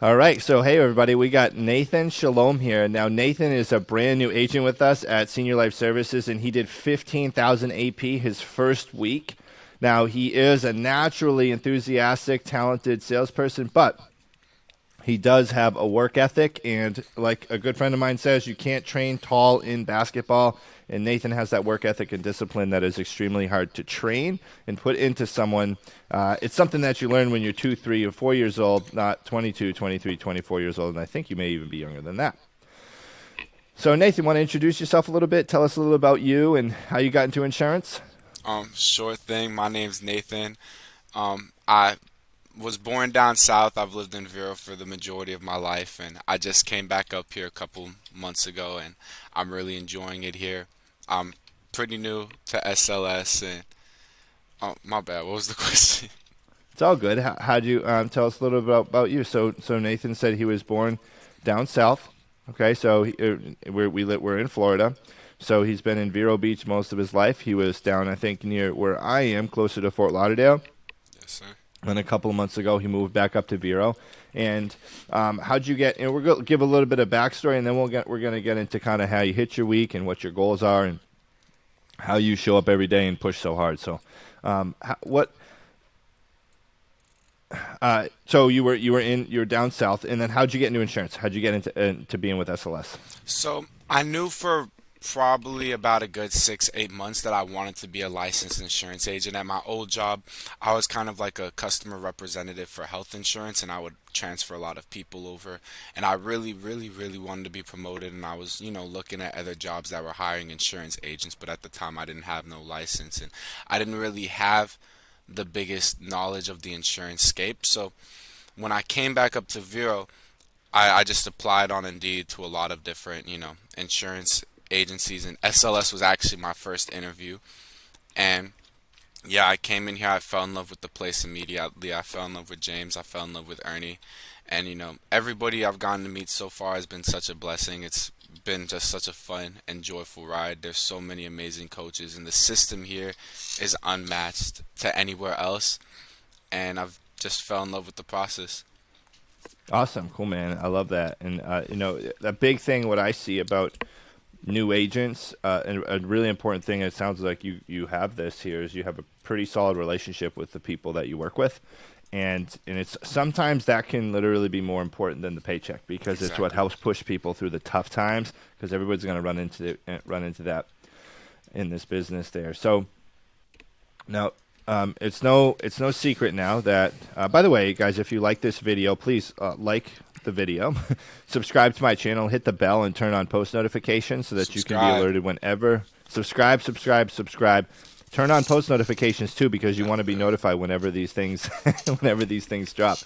All right. So, hey, everybody, we got Nathan Shalom here. Now, Nathan is a brand new agent with us at Senior Life Services, and he did 15,000 AP his first week. Now, he is a naturally enthusiastic, talented salesperson, but he does have a work ethic. And like a good friend of mine says, you can't train tall in basketball. And Nathan has that work ethic and discipline that is extremely hard to train and put into someone. It's something that you learn when you're 2, 3, or 4 years old, not 22, 23, 24 years old. And I think you may even be younger than that. So, Nathan, want to introduce yourself a little bit? Tell us a little about you and how you got into insurance? Sure thing. My name's Nathan. I was born down south. I've lived in Vero for the majority of my life, and I just came back up here a couple months ago, and I'm really enjoying it here. I'm pretty new to SLS, and my bad. What was the question? It's all good. How'd you tell us a little bit about you? So Nathan said he was born down south. Okay, so we're in Florida. So he's been in Vero Beach most of his life. He was down, I think, near where I am, closer to Fort Lauderdale. Yes, sir. And a couple of months ago, he moved back up to Vero. And how'd you get? And we're going to give a little bit of backstory, and then we're going to get into kind of how you hit your week and what your goals are, and how you show up every day and push so hard. So, what? So you were down south, and then how'd you get into insurance? How'd you get into being with SLS? So I knew for probably about a good 6, 8 months that I wanted to be a licensed insurance agent. At my old job, I was kind of like a customer representative for health insurance, and I would transfer a lot of people over. And I really, really, really wanted to be promoted, and I was, looking at other jobs that were hiring insurance agents, but at the time I didn't have no license, and I didn't really have the biggest knowledge of the insurance scape. So when I came back up to Vero, I just applied on Indeed to a lot of different, insurance agencies, and SLS was actually my first interview. And yeah, I came in here, I fell in love with the place immediately. I fell in love with James, I fell in love with Ernie. And, everybody I've gotten to meet so far has been such a blessing. It's been just such a fun and joyful ride. There's so many amazing coaches, and the system here is unmatched to anywhere else. And I've just fell in love with the process. Awesome, cool, man. I love that. And the big thing what I see about new agents, and a really important thing, it sounds like you have this here, is you have a pretty solid relationship with the people that you work with. And it's sometimes that can literally be more important than the paycheck, because it's what Exactly. helps push people through the tough times, because everybody's going to run into that in this business there. So now, it's no secret now that. By the way, guys, if you like this video, please like the video, subscribe to my channel, hit the bell, and turn on post notifications so that you can be Subscribe. alerted whenever. Subscribe, subscribe, subscribe. Turn on post notifications too, because you want to be notified whenever these things whenever these things drop.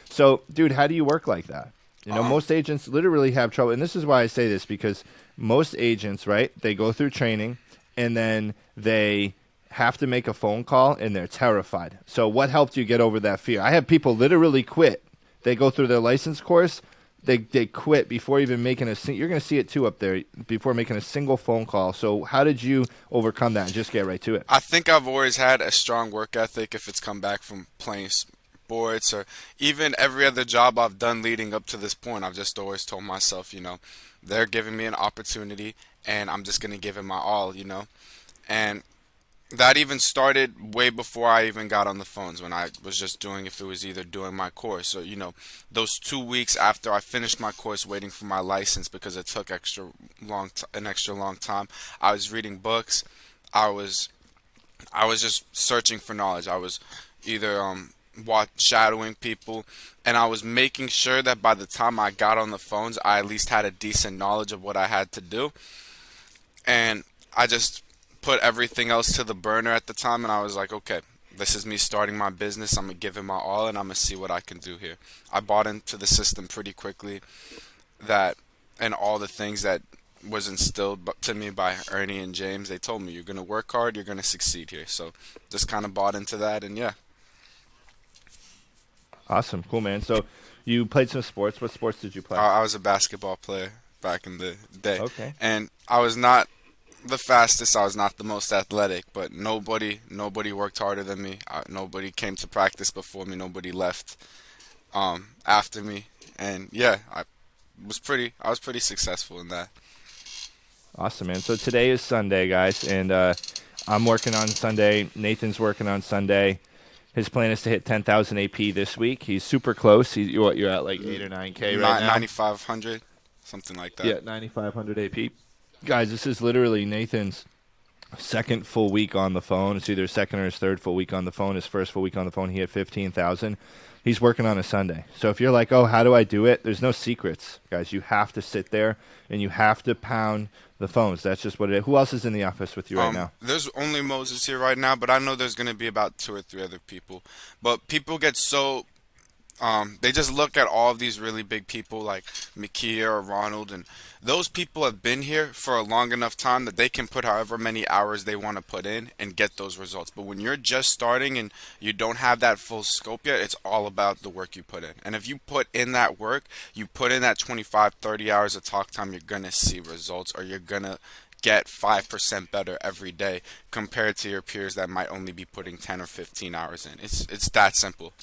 So, dude, how do you work like that? Um, Most agents literally have trouble, and this is why I say this, because most agents, right? They go through training, and then they have to make a phone call, and they're terrified. So, what helped you get over that fear? I have people literally quit. They go through their license course, they quit before even making you're going to see it too up there, before making a single phone call. So, how did you overcome that and just get right to it? I think I've always had a strong work ethic if it's come back from playing sports or even every other job I've done leading up to this point. I've just always told myself, they're giving me an opportunity and I'm just going to give it my all. And that even started way before I even got on the phones when I was just doing if it was either doing my course or those 2 weeks after I finished my course waiting for my license because it took an extra long time. I was reading books. I was I was just searching for knowledge. I was either shadowing people, and I was making sure that by the time I got on the phones, I at least had a decent knowledge of what I had to do. And I just put everything else to the burner at the time, and I was like, okay, this is me starting my business. I'm gonna give it my all, and I'm gonna see what I can do here. I bought into the system pretty quickly, that and all the things that was instilled to me by Ernie and James. They told me you're gonna work hard, you're gonna succeed here. So just kind of bought into that, and yeah. Awesome, cool, man. So you played some sports. What sports did you play? I was a basketball player back in the day, Okay. and I was not the fastest. I was not the most athletic, but nobody worked harder than me. Nobody came to practice before me. Nobody left after me, And yeah, I was pretty successful in that. Awesome, man. So today is Sunday, guys, and I'm working on Sunday. Nathan's working on Sunday. His plan is to hit 10,000 AP this week. He's super close. You're at like 8 or 9K right now. 9,500, something like that. Yeah, 9,500 AP. Guys, this is literally Nathan's second full week on the phone. It's either his second or his third full week on the phone. His first full week on the phone, he had 15,000. He's working on a Sunday. So if you're like, oh, how do I do it? There's no secrets, guys. You have to sit there and you have to pound the phones. That's just what it is. Who else is in the office with you right now? There's only Moses here right now, but I know there's going to be about two or three other people. But people get so they just look at all of these really big people like Mikia or Ronald, and those people have been here for a long enough time that they can put however many hours they want to put in and get those results. But when you're just starting and you don't have that full scope yet, it's all about the work you put in. And if you put in that work, you put in that 25, 30 hours of talk time, you're going to see results, or you're going to get 5% better every day compared to your peers that might only be putting 10 or 15 hours in. It's that simple.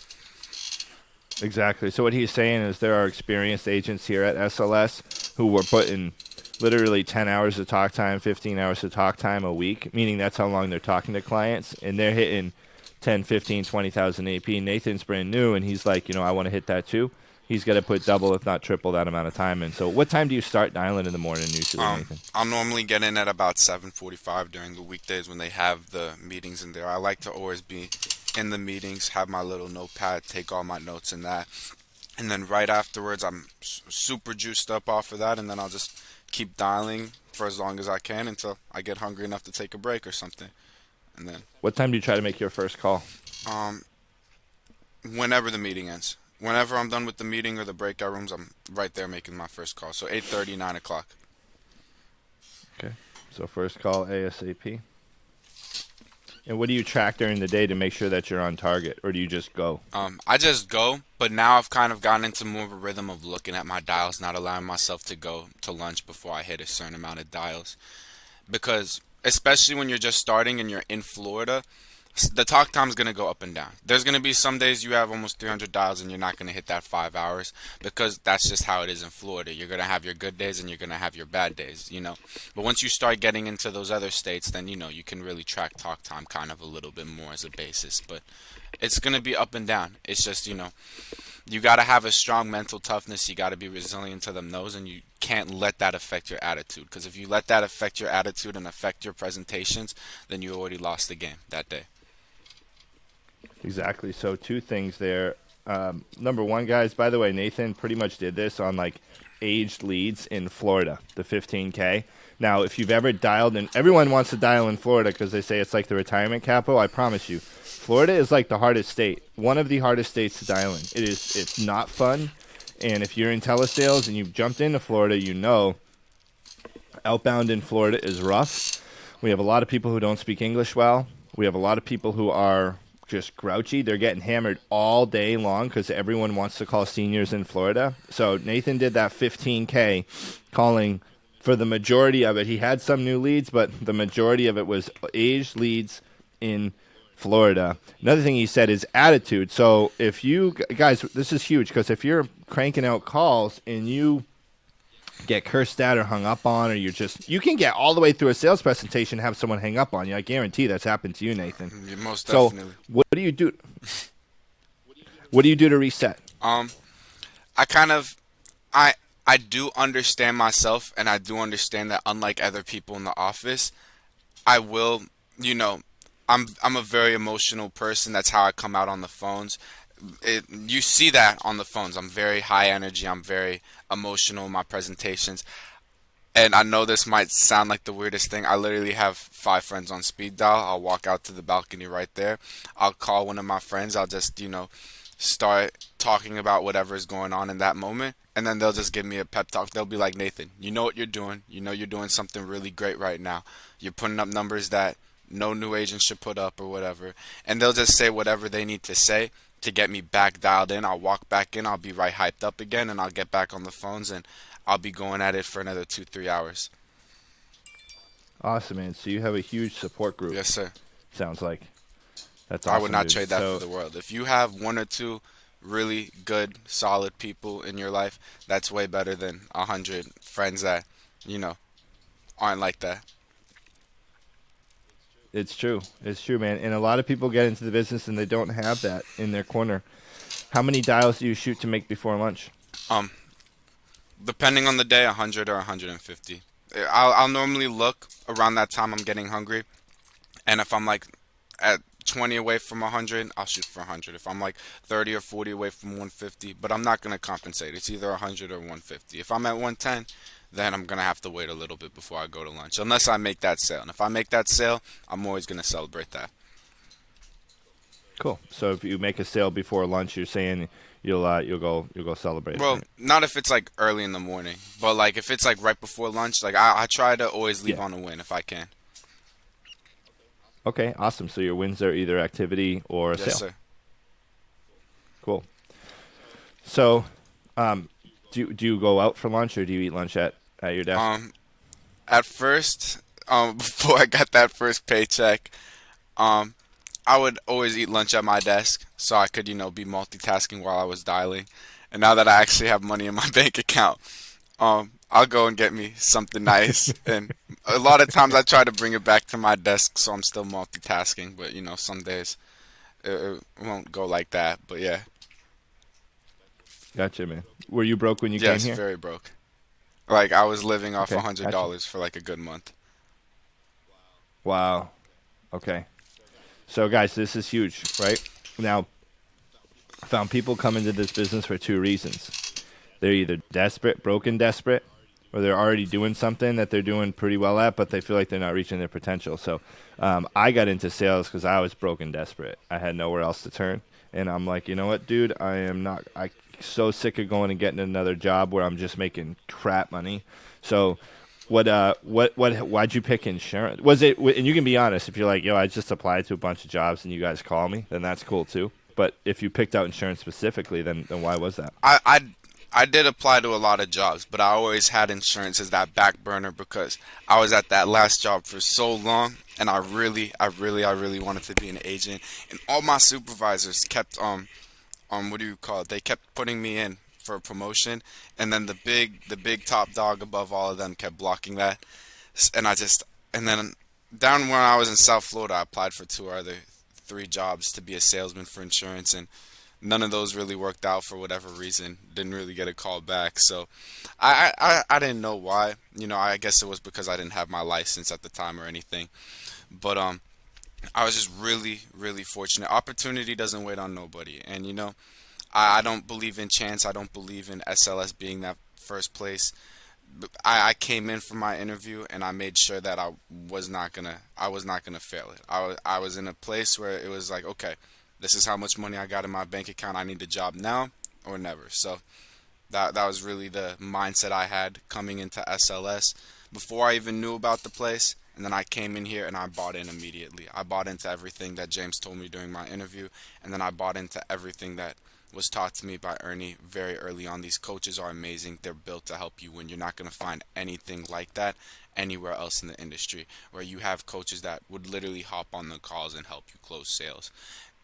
Exactly. So what he's saying is there are experienced agents here at SLS who were putting literally 10 hours of talk time, 15 hours of talk time a week, meaning that's how long they're talking to clients, and they're hitting 10, 15, 20,000 AP. Nathan's brand new, and he's like, I want to hit that too. He's got to put double, if not triple, that amount of time in. So what time do you start dialing in the morning usually, Nathan? I'll normally get in at about 7:45 during the weekdays when they have the meetings in there. I like to always be in the meetings, have my little notepad, take all my notes in that. And then right afterwards, I'm super juiced up off of that, and then I'll just keep dialing for as long as I can until I get hungry enough to take a break or something. And then What time do you try to make your first call? whenever the meeting ends. Whenever I'm done with the meeting or the breakout rooms, I'm right there making my first call. So 8:30, 9 o'clock. Okay. So first call ASAP. And what do you track during the day to make sure that you're on target, or do you just go? I just go, but now I've kind of gotten into more of a rhythm of looking at my dials, not allowing myself to go to lunch before I hit a certain amount of dials. Because especially when you're just starting and you're in Florida, the talk time's going to go up and down. There's going to be some days you have almost 300 dials and you're not going to hit that 5 hours, because that's just how it is in Florida. You're going to have your good days and you're going to have your bad days, But once you start getting into those other states, then, you can really track talk time kind of a little bit more as a basis. But it's going to be up and down. It's just, you got to have a strong mental toughness. You got to be resilient to them no's, and you can't let that affect your attitude. Because if you let that affect your attitude and affect your presentations, then you already lost the game that day. Exactly. So two things there. Number one, guys, by the way, Nathan pretty much did this on like aged leads in Florida, the 15K. Now, if you've ever dialed in, everyone wants to dial in Florida because they say it's like the retirement capital. I promise you, Florida is like the hardest state, one of the hardest states to dial in. It's not fun. And if you're in telesales and you've jumped into Florida, outbound in Florida is rough. We have a lot of people who don't speak English well. We have a lot of people who are just grouchy. They're getting hammered all day long because everyone wants to call seniors in Florida. So Nathan did that 15K calling for the majority of it. He had some new leads, but the majority of it was aged leads in Florida. Another thing he said is attitude. So if you guys, this is huge, because if you're cranking out calls and you get cursed at or hung up on, or you can get all the way through a sales presentation and have someone hang up on you. I guarantee that's happened to you, Nathan. Yeah, most definitely. So what do you do? What do you do to reset? I do understand myself, and I do understand that unlike other people in the office, I will, I'm a very emotional person. That's how I come out on the phones. You see that on the phones. I'm very high energy. I'm very emotional in my presentations. And I know this might sound like the weirdest thing. I literally have 5 friends on speed dial. I'll walk out to the balcony right there. I'll call one of my friends. I'll just, start talking about whatever is going on in that moment. And then they'll just give me a pep talk. They'll be like, Nathan, you know what you're doing. You know you're doing something really great right now. You're putting up numbers that no new agent should put up or whatever. And they'll just say whatever they need to say to get me back dialed in. I'll walk back in. I'll be right hyped up again. And I'll get back on the phones, and I'll be going at it for another 2-3 hours. Awesome, man. So you have a huge support group. Yes, sir. Sounds like. That's awesome. I would not dude. trade that for the world. If you have 1 or 2 really good, solid people in your life, that's way better than 100 friends that, you know, aren't like that. It's true. It's true, man. And a lot of people get into the business and they don't have that in their corner. How many dials do you shoot to make before lunch? Um, Depending on the day, 100 or 150. I'll normally look around that time I'm getting hungry, and if I'm like at 20 away from 100, I'll shoot for 100. If I'm like 30 or 40 away from 150, but I'm not gonna compensate. It's either 100 or 150. If I'm at 110, then I'm gonna have to wait a little bit before I go to lunch, unless I make that sale. And if I make that sale, I'm always gonna celebrate that. Cool. So if you make a sale before lunch, you're saying you'll go celebrate it, Well, right? not if it's like early in the morning, but like if it's like right before lunch, like I try to always leave Yeah. on a win if I can. Okay, awesome. So your wins are either activity or a Yes, sale. sir. Cool. So, do you go out for lunch or do you eat lunch at your desk? Um, at first, before I got that first paycheck, um, I would always eat lunch at my desk so I could, be multitasking while I was dialing. And now that I actually have money in my bank account, I'll go and get me something nice. And a lot of times I try to bring it back to my desk so I'm still multitasking. But, some days it won't go like that. But yeah, Gotcha, man. Were you broke when you came yes, here? very broke. Like I was living off a Okay, hundred gotcha. dollars for like a good month. Wow. Okay. So, guys, this is huge, right? Now, I found people come into this business for two reasons. They're either desperate, broken desperate, or they're already doing something that they're doing pretty well at, but they feel like they're not reaching their potential. So, I got into sales because I was broken desperate. I had nowhere else to turn, and I'm like, you know what, dude? I so sick of going and getting another job where I'm just making crap money. So, why'd you pick insurance? Was it, and you can be honest, if you're like, yo, I just applied to a bunch of jobs and you guys call me, then that's cool too. But if you picked out insurance specifically, then why was that? I did apply to a lot of jobs, but I always had insurance as that back burner because I was at that last job for so long, and I really wanted to be an agent, and all my supervisors kept what do you call it? They kept putting me in for a promotion, and then the big top dog above all of them kept blocking that, and and then down when I was in South Florida, I applied for two or other three jobs to be a salesman for insurance, and none of those really worked out for whatever reason. Didn't really get a call back, so I didn't know why. I guess it was because I didn't have my license at the time or anything. But I was just really, really fortunate. Opportunity doesn't wait on nobody, and I don't believe in chance. I don't believe in SLS being that first place. I came in for my interview and I made sure that I was not gonna fail it. I was in a place where it was like, okay, this is how much money I got in my bank account. I need a job now or never. So that was really the mindset I had coming into SLS before I even knew about the place. And then I came in here and I bought in immediately. I bought into everything that James told me during my interview, and then I bought into everything that was taught to me by Ernie very early on. These coaches are amazing. They're built to help you win. You're not going to find anything like that anywhere else in the industry, where you have coaches that would literally hop on the calls and help you close sales.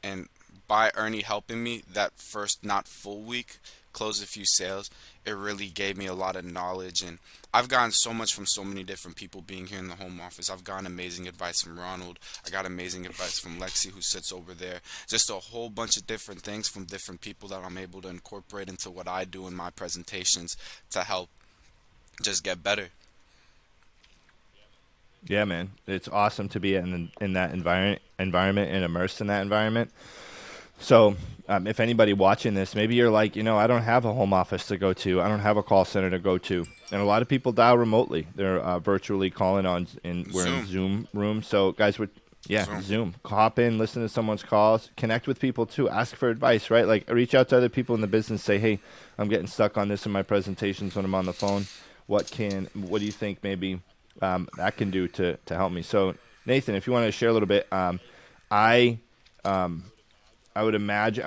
And by Ernie helping me that first not full week close a few sales, it really gave me a lot of knowledge, and I've gotten so much from so many different people being here in the home office. I've gotten amazing advice from Ronald. I got amazing advice from Lexi, who sits over there. Just a whole bunch of different things from different people that I'm able to incorporate into what I do in my presentations to help just get better. Yeah, man, it's awesome to be in that environment and immersed in that environment. So, if anybody watching this, maybe you're like, I don't have a home office to go to. I don't have a call center to go to. And a lot of people dial remotely. They're virtually calling we're in Zoom. Zoom rooms. So, guys, yeah, Zoom. Zoom. Hop in, listen to someone's calls, connect with people too, ask for advice, right? Like, reach out to other people in the business, say, hey, I'm getting stuck on this in my presentations when I'm on the phone. What do you think maybe that can do to help me? So, Nathan, if you want to share a little bit, I I would imagine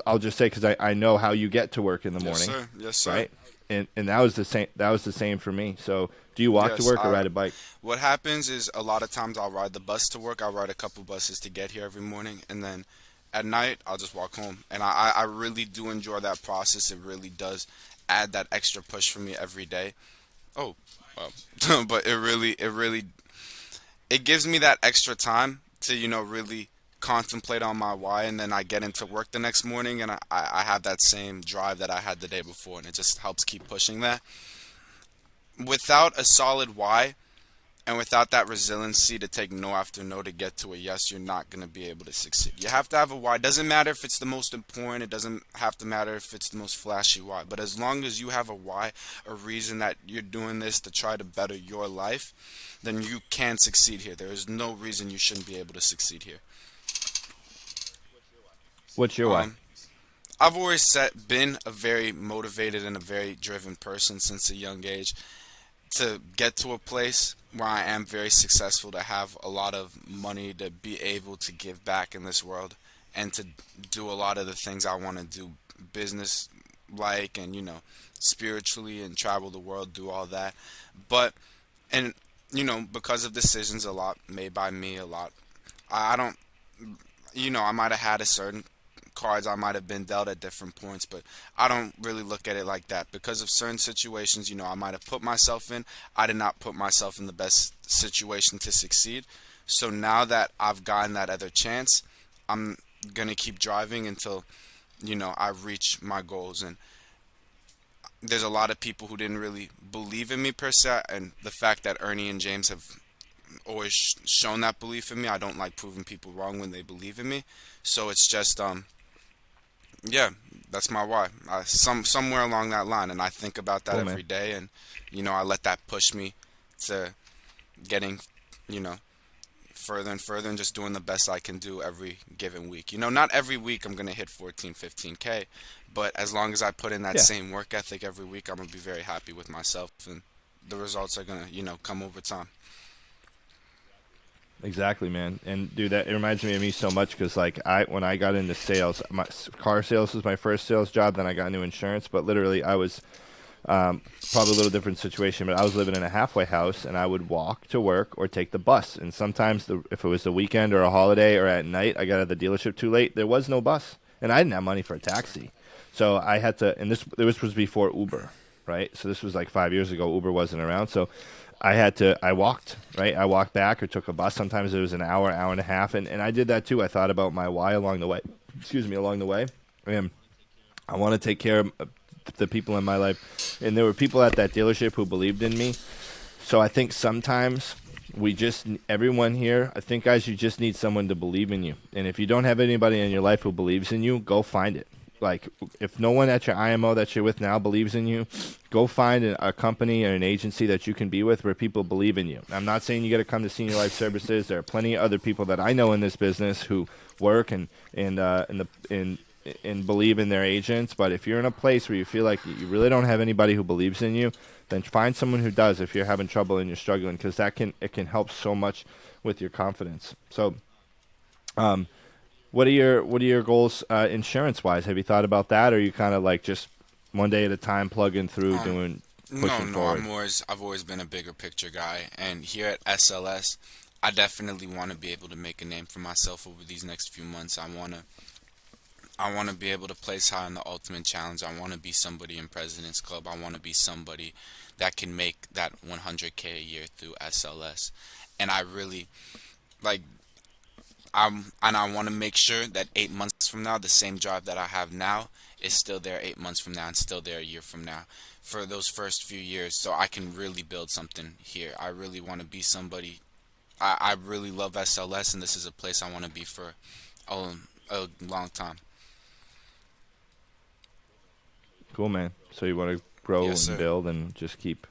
I'll just say because I know how you get to work in the Yes, morning, sir. Yes, sir. right? And that was the same. That was the same for me. So, do you walk to Yes, work or ride a bike? what happens is a lot of times I'll ride the bus to work. I'll ride a couple buses to get here every morning, and then at night, I'll just walk home. And I really do enjoy that process. It really does add that extra push for me every day. Oh, but it gives me that extra time to, really contemplate on my why. And then I get into work the next morning and I have that same drive that I had the day before. And it just helps keep pushing that. Without a solid why, and without that resiliency to take no after no to get to a yes, you're not going to be able to succeed. You have to have a why. It doesn't matter if it's the most important. It doesn't have to matter if it's the most flashy why. But as long as you have a why, a reason that you're doing this to try to better your life, then you can succeed here. There is no reason you shouldn't be able to succeed here. What's your why? Um, I've always been a very motivated and a very driven person since a young age to get to a place where I am very successful, to have a lot of money, to be able to give back in this world, and to do a lot of the things I want to do, business like, and spiritually, and travel the world, do all that. But, and because of decisions a lot made by me, a lot, I don't, I might have had a certain cards I might have been dealt at different points, but I don't really look at it like that. Because of certain situations, I might have put myself in, I did not put myself in the best situation to succeed. So now that I've gotten that other chance, I'm gonna keep driving until, I reach my goals. And there's a lot of people who didn't really believe in me per se, and the fact that Ernie and James have always shown that belief in me, I don't like proving people wrong when they believe in me. So it's just yeah, that's my why. Somewhere along that line, and I think about that Cool, man. every day, and I let that push me to getting, you know, further and further, and just doing the best I can do every given week. Not every week I'm gonna hit 14, 15K, but as long as I put in that Yeah. same work ethic every week, I'm gonna be very happy with myself, and the results are gonna, come over time. Exactly, man. And dude, that it reminds me of me so much because like when I got into sales, car sales was my first sales job. Then I got into insurance, but literally I was probably a little different situation. But I was living in a halfway house, and I would walk to work or take the bus. And sometimes, if it was the weekend or a holiday or at night, I got out of the dealership too late. There was no bus, and I didn't have money for a taxi, so I had to. And this was before Uber, right? So this was like 5 years ago. Uber wasn't around, so I walked, right? I walked back or took a bus. Sometimes it was an hour, hour and a half. And I did that too. I thought about my why along the way. Excuse me, along the way. And I want to take care of the people in my life. And there were people at that dealership who believed in me. So I think sometimes everyone here, I think, guys, you just need someone to believe in you. And if you don't have anybody in your life who believes in you, go find it. Like, if no one at your IMO that you're with now believes in you, go find a company or an agency that you can be with where people believe in you. I'm not saying you got to come to Senior Life Services. There are plenty of other people that I know in this business who work and believe in their agents. But if you're in a place where you feel like you really don't have anybody who believes in you, then find someone who does. If you're having trouble and you're struggling, because it can help so much with your confidence. So, what are your goals insurance wise? Have you thought about that, or are you kind of like just one day at a time, plugging through, Um, no, pushing no, forward? I've always been a bigger picture guy, and here at SLS, I definitely want to be able to make a name for myself over these next few months. I want to be able to place high in the Ultimate Challenge. I want to be somebody in President's Club. I want to be somebody that can make that 100K a year through SLS. And I really like and I want to make sure that 8 months from now, the same drive that I have now is still there 8 months from now and still there a year from now for those first few years, so I can really build something here. I really want to be somebody. I really love SLS, and this is a place I want to be for a, a long time. Cool, man. So you want to grow Yes, and sir. build and just keep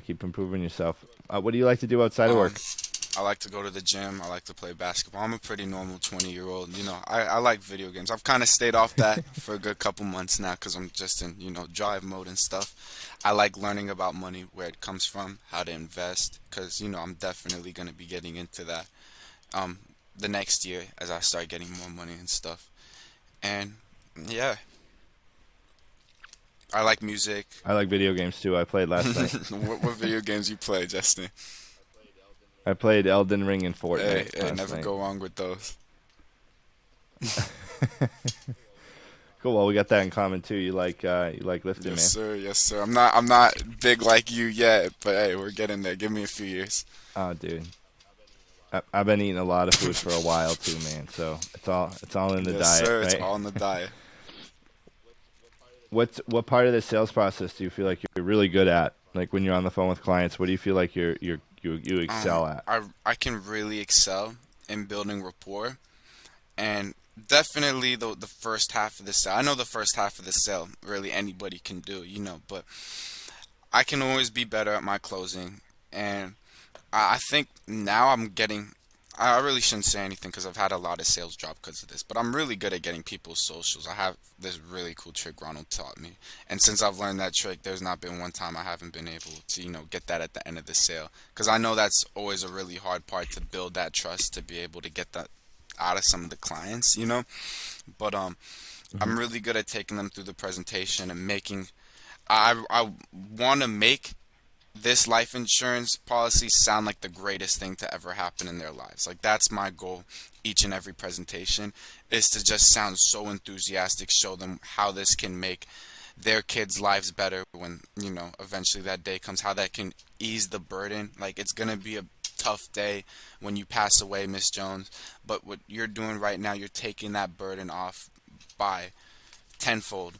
improving yourself. What do you like to do outside of Um, work? I like to go to the gym. I like to play basketball. I'm a pretty normal 20-year-old. I like video games. I've kind of stayed off that for a good couple months now because I'm just in, drive mode and stuff. I like learning about money, where it comes from, how to invest, because, I'm definitely going to be getting into that um, the next year as I start getting more money and stuff. And, yeah, I like music. I like video games too. I played last night. What video games you play, Justin? I played Elden Ring and Hey, Fortnite hey, last never night. go wrong with those. Cool. Well, we got that in common too. You like lifting, Yes, man. sir. Yes, sir. I'm not big like you yet, but hey, we're getting there. Give me a few years. Oh, dude. I've been eating a lot of food for a while too, man. So it's all in the Yes, diet, sir. It's right? all in the diet. What part of the sales process do you feel like you're really good at? Like when you're on the phone with clients, what do you feel like you excel at? I can really excel in building rapport, and definitely the first half of the sale. I know the first half of the sale really anybody can do, but I can always be better at my closing, and I think now I'm getting. I really shouldn't say anything because I've had a lot of sales drop because of this, but I'm really good at getting people's socials. I have this really cool trick Ronald taught me, and since I've learned that trick, there's not been one time I haven't been able to, get that at the end of the sale. Because I know that's always a really hard part to build that trust to be able to get that out of some of the clients. But Hmm. I'm really good at taking them through the presentation and making. I want to make this life insurance policy sound like the greatest thing to ever happen in their lives. Like that's my goal each and every presentation is to just sound so enthusiastic, show them how this can make their kids' lives better when, eventually that day comes, how that can ease the burden. Like it's going to be a tough day when you pass away, Miss Jones, but what you're doing right now, you're taking that burden off by tenfold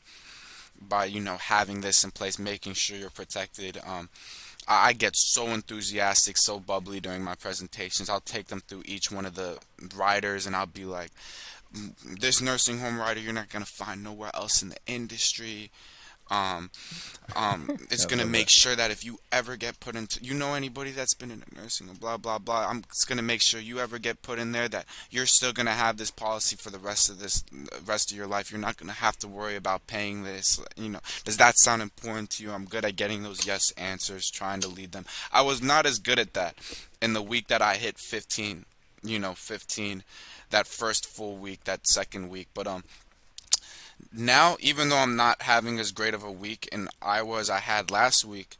by having this in place, making sure you're protected. I get so enthusiastic, so bubbly during my presentations. I'll take them through each one of the riders, and I'll be like, "This nursing home rider you're not gonna find nowhere else in the industry. Um, it's I gonna love make that. sure that if you ever get put into, anybody that's been in a nursing home, blah blah blah. It's gonna make sure you ever get put in there that you're still gonna have this policy for the rest of your life. You're not gonna have to worry about paying this. Does that sound important to you? I'm good at getting those yes answers, trying to lead them. I was not as good at that in the week that I hit 15. 15, that first full week, that second week, but now, even though I'm not having as great of a week in Iowa as I had last week,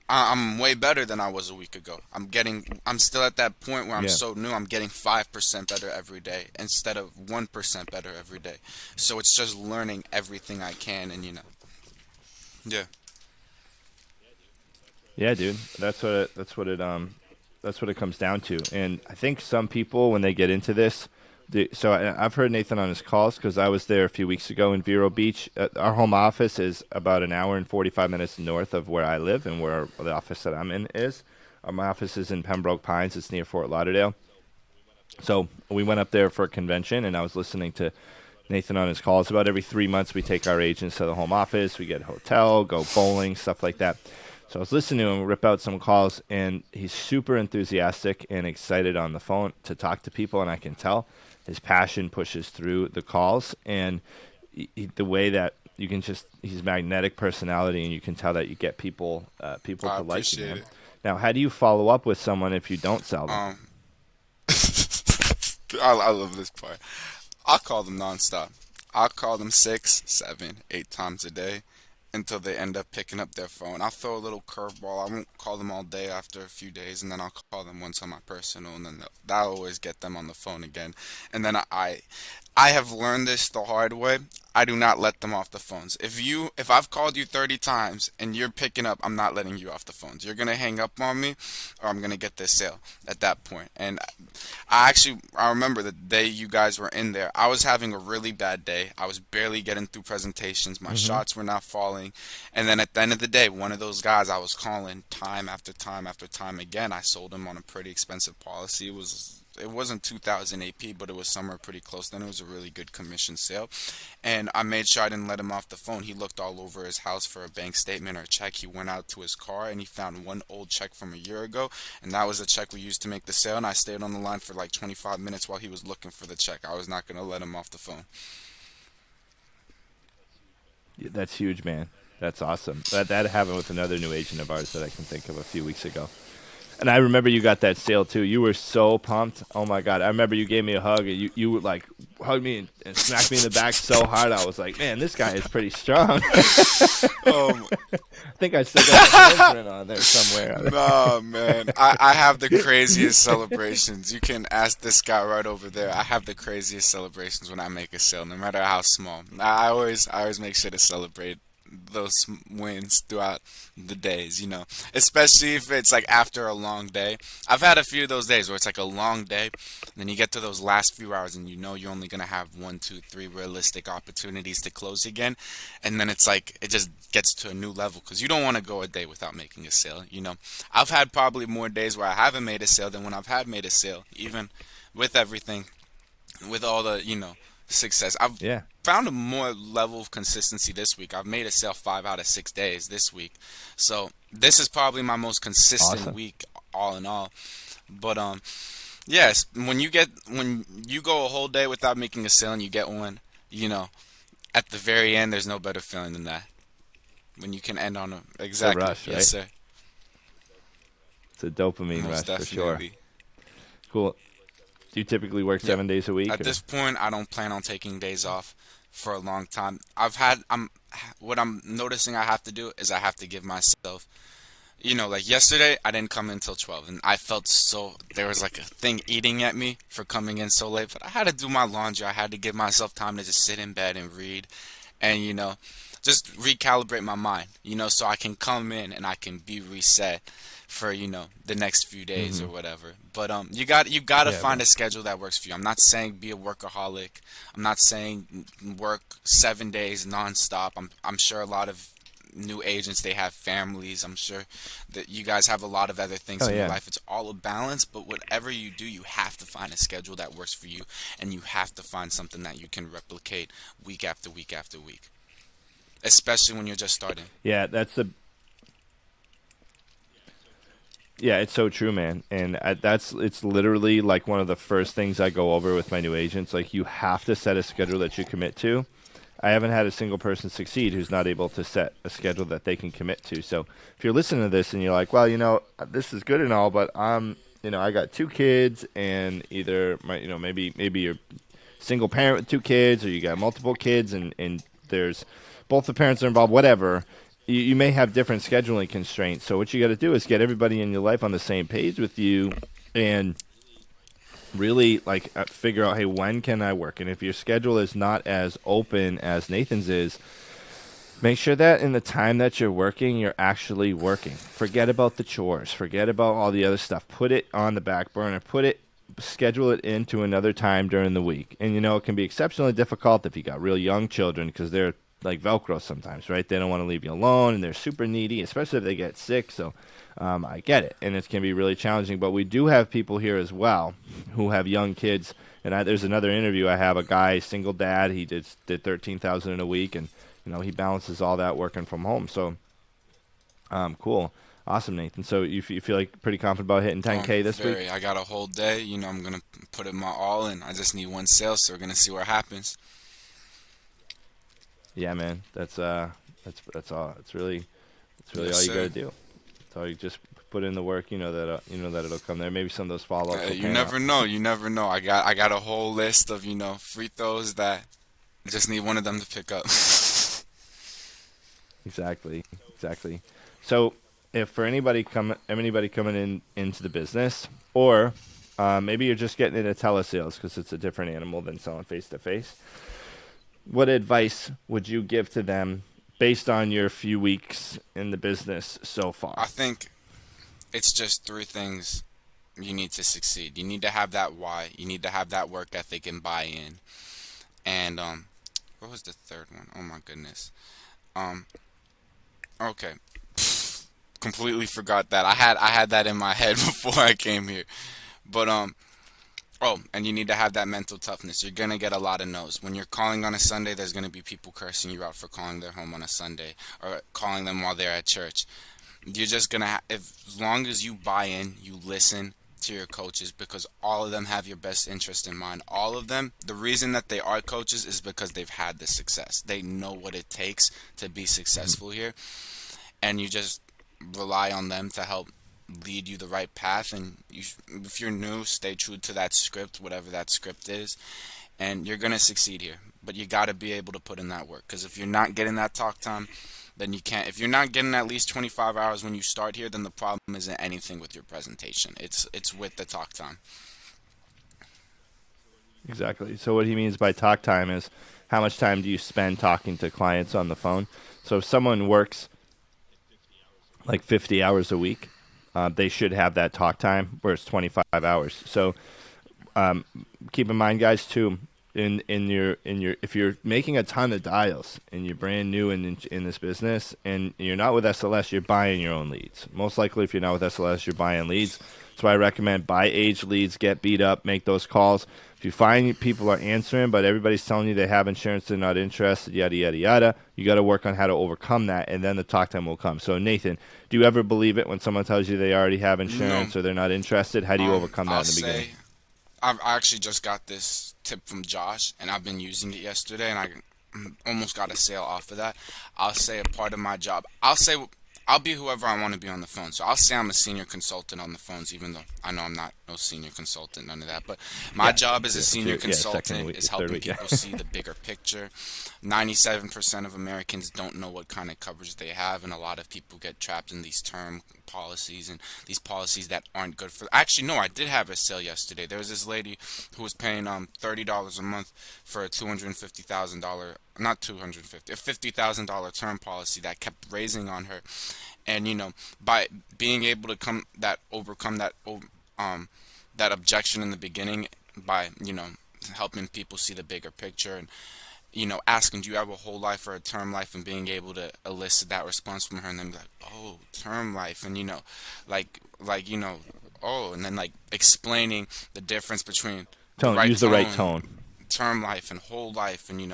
I'm way better than I was a week ago. I'm still at that point where I'm Yeah. so new. I'm getting 5% better every day instead of 1% better every day. So it's just learning everything I can, and yeah. Yeah, dude. That's what it comes down to. And I think some people when they get into this, I've heard Nathan on his calls because I was there a few weeks ago in Vero Beach. Our home office is about an hour and 45 minutes north of where I live and where the office that I'm in is. My office is in Pembroke Pines. It's near Fort Lauderdale. So we went up there for a convention, and I was listening to Nathan on his calls. About every 3 months, we take our agents to the home office. We get a hotel, go bowling, stuff like that. So I was listening to him rip out some calls, and he's super enthusiastic and excited on the phone to talk to people, and I can tell his passion pushes through the calls, and the way that you can just he's magnetic personality, and you can tell that you get people I to like you, appreciate man. it. Now, how do you follow up with someone if you don't sell them? Um, I love this part. I'll call them nonstop. I'll call them 6, 7, 8 times a day until they end up picking up their phone. I'll throw a little curveball. I won't call them all day after a few days, and then I'll call them once on my personal, and then that'll always get them on the phone again. And then I have learned this the hard way. I do not let them off the phones. If I've called you 30 times and you're picking up, I'm not letting you off the phones. You're gonna hang up on me, or I'm gonna get this sale at that point. And I remember the day you guys were in there. I was having a really bad day. I was barely getting through presentations. My Hmm. shots were not falling. And then at the end of the day, one of those guys I was calling time after time after time again. I sold him on a pretty expensive policy. It wasn't 2000 AP, but it was somewhere pretty close. Then it was a really good commission sale, and I made sure I didn't let him off the phone. He looked all over his house for a bank statement or a check. He went out to his car and he found one old check from a year ago, and that was the check we used to make the sale. And I stayed on the line for like 25 minutes while he was looking for the check. I was not gonna let him off the phone. Yeah, that's huge, man. That's awesome. That happened with another new agent of ours that I can think of a few weeks ago. And I remember you got that sale too. You were so pumped. Oh my god! I remember you gave me a hug. You were like hugged me and smacked me in the back so hard. I was like, man, this guy is pretty strong. Um, I think I still got a handprint on there somewhere. Nah, man. I have the craziest celebrations. You can ask this guy right over there. I have the craziest celebrations when I make a sale, no matter how small. I always make sure to celebrate those wins throughout the days, especially if it's like after a long day. I've had a few of those days where it's like a long day, and then you get to those last few hours and you know you're only gonna have one, two, three realistic opportunities to close again, and then it's like it just gets to a new level because you don't want to go a day without making a sale. I've had probably more days where I haven't made a sale than when I've had made a sale, even with everything, with all the success. I've Yeah, found a more level of consistency this week. I've made a sale 5 out of 6 days this week, so this is probably my most consistent awesome. week, all in all. But yes, when you go a whole day without making a sale and you get one, you know, at the very end, there's no better feeling than that. When you can end on a It's a exactly, rush, yes, right? sir, It's a dopamine most rush for sure. definitely. Cool. Do you typically work Yep. 7 days a week? At Or? this point, I don't plan on taking days off for a long time. What I'm noticing I have to do is I have to give myself, like yesterday, I didn't come in until 12, and I felt there was like a thing eating at me for coming in so late, but I had to do my laundry. I had to give myself time to just sit in bed and read, and, just recalibrate my mind, so I can come in and I can be reset for, the next few days or Hmm. whatever. But you got to Yeah, find man. a schedule that works for you. I'm not saying be a workaholic. I'm not saying work 7 days nonstop. I'm sure a lot of new agents, they have families. I'm sure that you guys have a lot of other things Oh in your yeah. life. It's all a balance, but whatever you do, you have to find a schedule that works for you, and you have to find something that you can replicate week after week after week, especially when you're just starting. Yeah, that's the yeah, it's so true, man. And it's literally like one of the first things I go over with my new agents. Like, you have to set a schedule that you commit to. I haven't had a single person succeed who's not able to set a schedule that they can commit to. So if you're listening to this and you're like, well, this is good and all, but I got 2 kids, and either maybe you're single parent with 2 kids, or you got multiple kids, and there's both the parents are involved, whatever. You may have different scheduling constraints. So what you got to do is get everybody in your life on the same page with you, and really like figure out, hey, when can I work? And if your schedule is not as open as Nathan's is, make sure that in the time that you're working, you're actually working. Forget about the chores. Forget about all the other stuff. Put it on the back burner. Schedule it into another time during the week. And it can be exceptionally difficult if you got real young children, because they're like Velcro sometimes, right? They don't want to leave you alone, and they're super needy, especially if they get sick. So I get it, and it can be really challenging. But we do have people here as well who have young kids. And there's another interview. I have a guy, single dad. He did 13,000 in a week, and he balances all that working from home. So cool, awesome, Nathan. So you feel like pretty confident about hitting 10K this week? Very. I got a whole day. I'm gonna put in my all, and I just need one sale, so we're gonna see what happens. Yeah, man. That's all. It's really Yes, all you got to sir. do. So you just put in the work. That it'll come there. Maybe some of those follow ups will You pan out. never know. You never know. I got a whole list of free throws that I just need one of them to pick up. Exactly, exactly. So if for anybody coming in into the business, or maybe you're just getting into telesales because it's a different animal than selling face to face, what advice would you give to them based on your few weeks in the business so I far? think it's just three things you need to succeed. You need to have that why. You need to have that work ethic and buy in. And what was the third one? Oh my goodness. Um, okay, completely forgot that. I had that in my head before I came here. But oh, and you need to have that mental toughness. You're gonna get a lot of no's. When you're calling on a Sunday, there's gonna be people cursing you out for calling their home on a Sunday or calling them while they're at church. You're just gonna as long as you buy in, you listen to your coaches because all of them have your best interest in mind. All of them, the reason that they are coaches is because they've had the success. They know what it takes to be Mhm. successful here, and you just rely on them to help lead you the right path. And if you're new, stay true to that script, whatever that script is, and you're gonna succeed here. But you got to be able to put in that work, because if you're not getting that talk time, then you can't. If you're not getting at least 25 hours when you start here, then the problem isn't anything with your presentation. It's with the talk time. Exactly. So what he means by talk time is how much time do you spend talking to clients on the phone. So if someone works like 50 hours a week, they should have that talk time where it's 25 hours. So keep in mind, guys, too, in your if you're making a ton of dials and you're brand new in this business and you're not with SLS, you're buying your own leads. Most likely, if you're not with SLS, you're buying leads. That's why I recommend buy age leads, get beat up, make those calls. If you find people are answering, but everybody's telling you they have insurance, they're not interested, yada, yada, yada, you got to work on how to overcome that, and then the talk time will come. So, Nathan, do you ever believe it when someone tells you they already have No, insurance or they're not interested? How do you overcome I'll that in the beginning? say I actually just got this tip from Josh, and I've been using it yesterday, and I almost got a sale off of that. I'll say a part of my job. I'll be whoever I want to be on the phone. So I'll say I'm a senior consultant on the phones, even though I know I'm not no senior consultant, none of that. But my Yeah, job as a senior yeah, second consultant week, is third helping week, yeah. people see the bigger picture. 97% of Americans don't know what kind of coverage they have, and a lot of people get trapped in these term policies and these policies that aren't good for. Actually, no, I did have a sale yesterday. There was this lady who was paying $30 a month for a $250,000, not 250, a $50,000 term policy that kept raising on her. And by being able to overcome that objection in the beginning, by helping people see the bigger picture, and asking, do you have a whole life or a term life, and being able to elicit that response from her, and then be like, oh, term life, and like oh, and then like explaining the difference between the Tone, right use the right tone, tone. term life, and whole life, and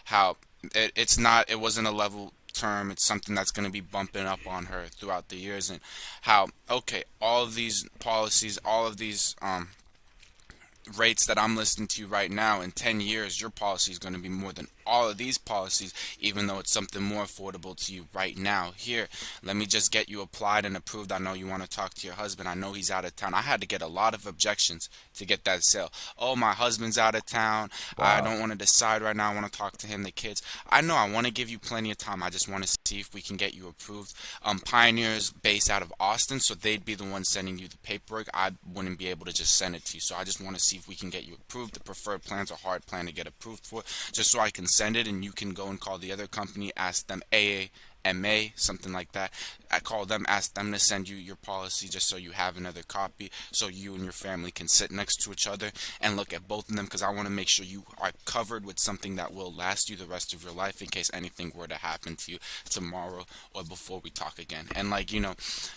how it's not, it wasn't a level term, it's something that's going to be bumping up on her throughout the years, and how, okay, all of these policies, all of these rates that I'm listening to right now, in 10 years your policy is going to be more than all of these policies, even though it's something more affordable to you right now. Here, let me just get you applied and approved. I know you want to talk to your husband. I know he's out of town. I had to get a lot of objections to get that sale. Oh, my husband's out of town. I Wow. don't want to decide right now. I want to talk to him, the kids. I know, I want to give you plenty of time. I just want to see if we can get you approved. Pioneer's based out of Austin, so they'd be the ones sending you the paperwork. I wouldn't be able to just send it to you. So I just want to see if we can get you approved. The preferred plan's a hard plan to get approved for, just so I can send it, and you can go and call the other company, ask them AAMA, something like that. I call them, ask them to send you your policy, just so you have another copy, so you and your family can sit next to each other and look at both of them, because I want to make sure you are covered with something that will last you the rest of your life, in case anything were to happen to you tomorrow or before we talk again. And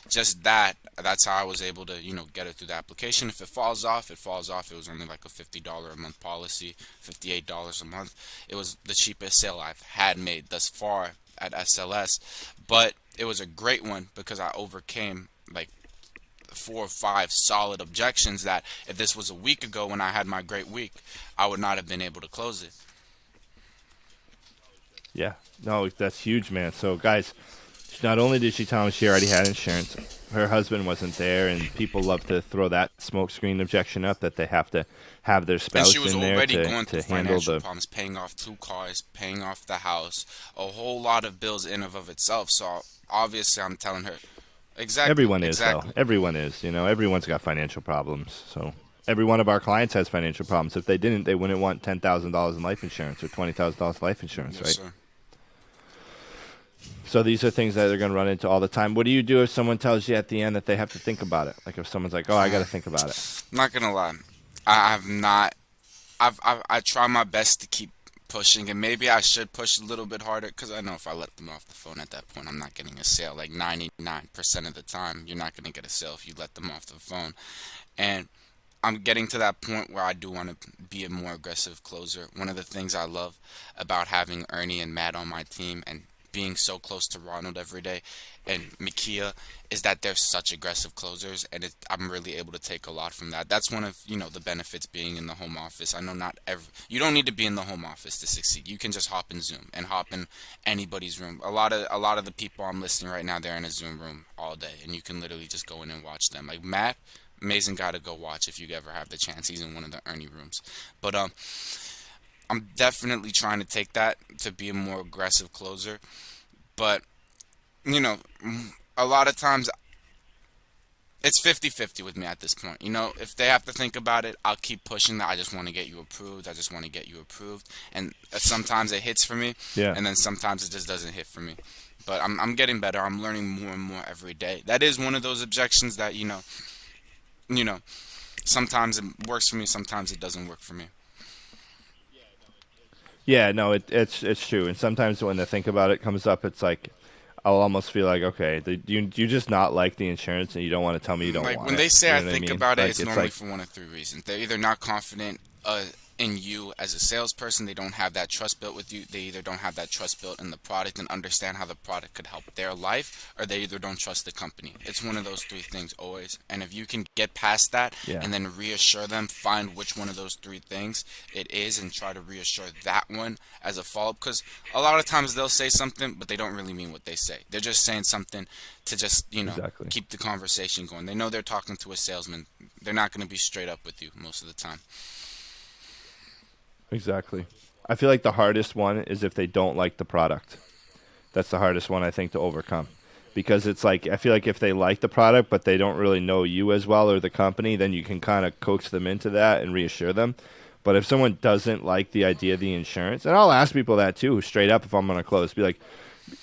just that's how I was able to get it through the application. If it falls off, it falls off. It was only like a $50 a month policy, $58 a month. It was the cheapest sale I've had made thus far at SLS, but it was a great one because I overcame like 4 or 5 solid objections that, if this was a week ago when I had my great week, I would not have been able to close it. Yeah. No, that's huge, man. So, guys, not only did she tell him she already had insurance, her husband wasn't there, and people love to throw that smokescreen objection up that they have to have their And she spouse was in there already going to through handle financial the. problems, paying off 2 cars, paying off the house, a whole lot of bills in of itself. So obviously, I'm telling her, exactly, Everyone is, though. exactly. Everyone is. Everyone's got financial problems. So, every one of our clients has financial problems. If they didn't, they wouldn't want $10,000 in life insurance or $20,000 life insurance, Yes, right? sir. So these are things that they're going to run into all the time. What do you do if someone tells you at the end that they have to think about it? Like if someone's like, "Oh, I got to think about it." I'm not gonna lie, I've not. I try my best to keep pushing, and maybe I should push a little bit harder, because I know if I let them off the phone at that point, I'm not getting a sale. Like 99% of the time, you're not gonna get a sale if you let them off the phone. And I'm getting to that point where I do want to be a more aggressive closer. One of the things I love about having Ernie and Matt on my team, and being so close to Ronald every day and Makia, is that they're such aggressive closers, and I'm really able to take a lot from that. That's one of the benefits being in the home office. I know not every you don't need to be in the home office to succeed. You can just hop in Zoom and hop in anybody's room. A lot of the people I'm listening right now, they're in a Zoom room all day, and you can literally just go in and watch them. Like Matt, amazing guy to go watch if you ever have the chance. He's in one of the Ernie rooms. But I'm definitely trying to take that to be a more aggressive closer. But, you know, a lot of times it's 50-50 with me at this point. If they have to think about it, I'll keep pushing that. I just want to get you approved. I just want to get you approved. And sometimes it hits for me, Yeah. and then sometimes it just doesn't hit for me. But I'm getting better. I'm learning more and more every day. That is one of those objections that, you know, sometimes it works for me, sometimes it doesn't work for me. Yeah, no, it's true. And sometimes when the think about it comes up, it's like I'll almost feel like, okay, you just not like the insurance and you don't want to tell me you don't Like want when it. they say You I know what I think mean? about it, Like it's it's normally like for one of three reasons. They're either not confident in you as a salesperson, they don't have that trust built with you. They either don't have that trust built in the product and understand how the product could help their life, or they either don't trust the company. It's one of those three things always. And if you can get past that yeah, and then reassure them, find which one of those three things it is, and try to reassure that one as a follow up. Because a lot of times they'll say something, but they don't really mean what they say. They're just saying something to just, exactly. keep the conversation going. They know they're talking to a salesman. They're not going to be straight up with you most of the time. Exactly. I feel like the hardest one is if they don't like the product. That's the hardest one I think to overcome. Because it's like I feel like if they like the product but they don't really know you as well or the company, then you can kind of coax them into that and reassure them. But if someone doesn't like the idea of the insurance, and I'll ask people that too, straight up if I'm going to close, be like,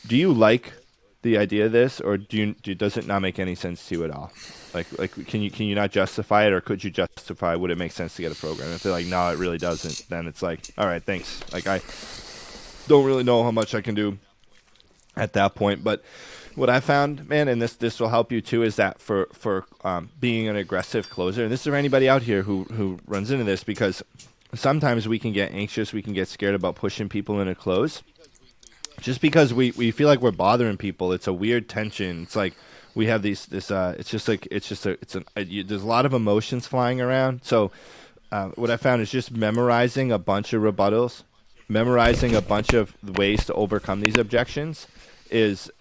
"Do you like the idea of this, or does it not make any sense to you at all? Like can you not justify it, or could you justify would it make sense to get a program?" If they're like, "No, it really doesn't," then it's like, "All right, thanks." Like I don't really know how much I can do at that point. But what I found, man, and this will help you too, is that for being an aggressive closer, and this is for anybody out here who runs into this, because sometimes we can get anxious, we can get scared about pushing people in a close, just because we feel like we're bothering people. It's a weird tension. It's like we have it's just like there's a lot of emotions flying around. So what I found is just memorizing a bunch of rebuttals, memorizing a bunch of ways to overcome these objections is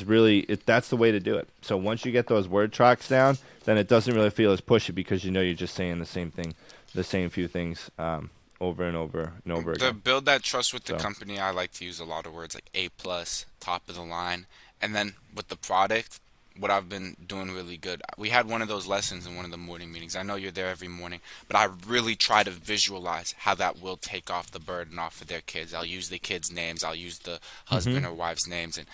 really that's the way to do it. So once you get those word tracks down, then it doesn't really feel as pushy, because you know you're just saying the same thing, the same few things over and over and over To again. build that trust with the So company, I like to use a lot of words like A plus, top of the line, and then with the product, what I've been doing really good. We had one of those lessons in one of the morning meetings. I know you're there every morning, but I really try to visualize how that will take off the burden off of their kids. I'll use the kids' names, I'll use the hmm husband or wife's names, and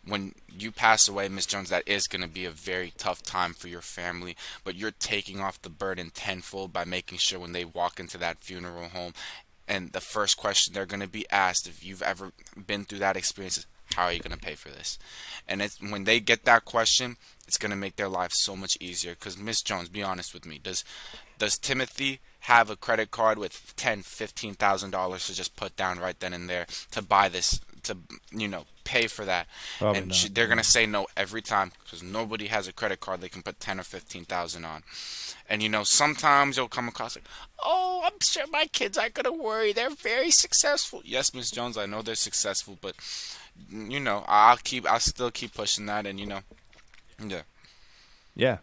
when you pass away, Miss Jones, that is going to be a very tough time for your family, but you're taking off the burden tenfold by making sure when they walk into that funeral home, and the first question they're going to be asked, if you've ever been through that experience, is how are you going to pay for this? And it's when they get that question, it's going to make their life so much easier. Because Miss Jones, be honest with me, does Timothy have a credit card with $10,000, $15,000 to just put down right then and there to buy this, to pay for that? Probably And not. they're gonna No. say no every time, because nobody has a credit card they can put 10 or 15 thousand on. And sometimes you'll come across like, oh, I'm sure my kids aren't gonna worry. They're very successful. Yes, Miss Jones, I know they're successful, but I'll still keep pushing that, and yeah. Yeah.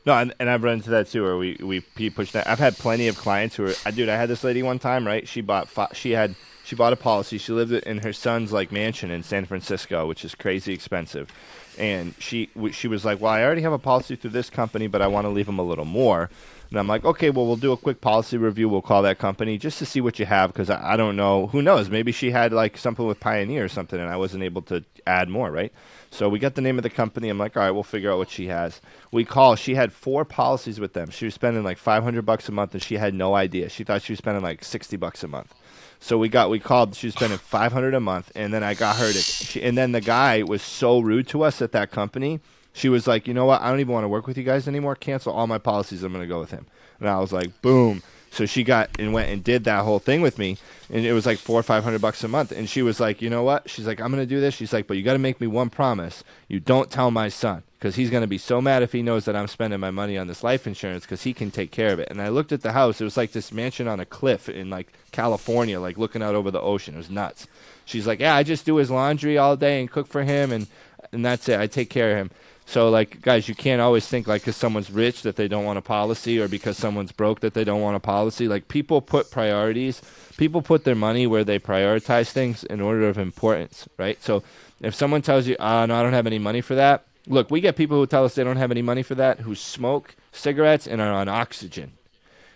No, and I've run into that too, where we push that. I've had plenty of clients who are, dude. I had this lady one time, right? She bought a policy. She lived in her son's like mansion in San Francisco, which is crazy expensive, and she was like, "Well, I already have a policy through this company, but I want to leave them a little more." And I'm like, "Okay, well, we'll do a quick policy review. We'll call that company just to see what you have, because I don't know. Who knows? Maybe she had like something with Pioneer or something, and I wasn't able to add more, right?" So we got the name of the company. I'm like, all right, we'll figure out what she has. We call. She had 4 policies with them. She was spending like $500 a month, and she had no idea. She thought she was spending like $60 a month. So we called. She was spending 500 a month, and then I got her to. And then the guy was so rude to us at that company. She was like, you know what? I don't even want to work with you guys anymore. Cancel all my policies. I'm gonna go with him. And I was like, boom. So she got and went and did that whole thing with me, and it was like 400 or 500 bucks a month. And she was like, you know what? She's like, I'm gonna do this. She's like, but you got to make me one promise. You don't tell my son, because he's gonna be so mad if he knows that I'm spending my money on this life insurance, because he can take care of it. And I looked at the house. It was like this mansion on a cliff in like California, like looking out over the ocean. It was nuts. She's like, yeah, I just do his laundry all day and cook for him, and that's it. I take care of him. So, like, guys, you can't always think like because someone's rich that they don't want a policy, or because someone's broke that they don't want a policy. Like, people put priorities. People put their money where they prioritize things in order of importance, right? So, if someone tells you, no, I don't have any money for that. Look, we get people who tell us they don't have any money for that, who smoke cigarettes and are on oxygen.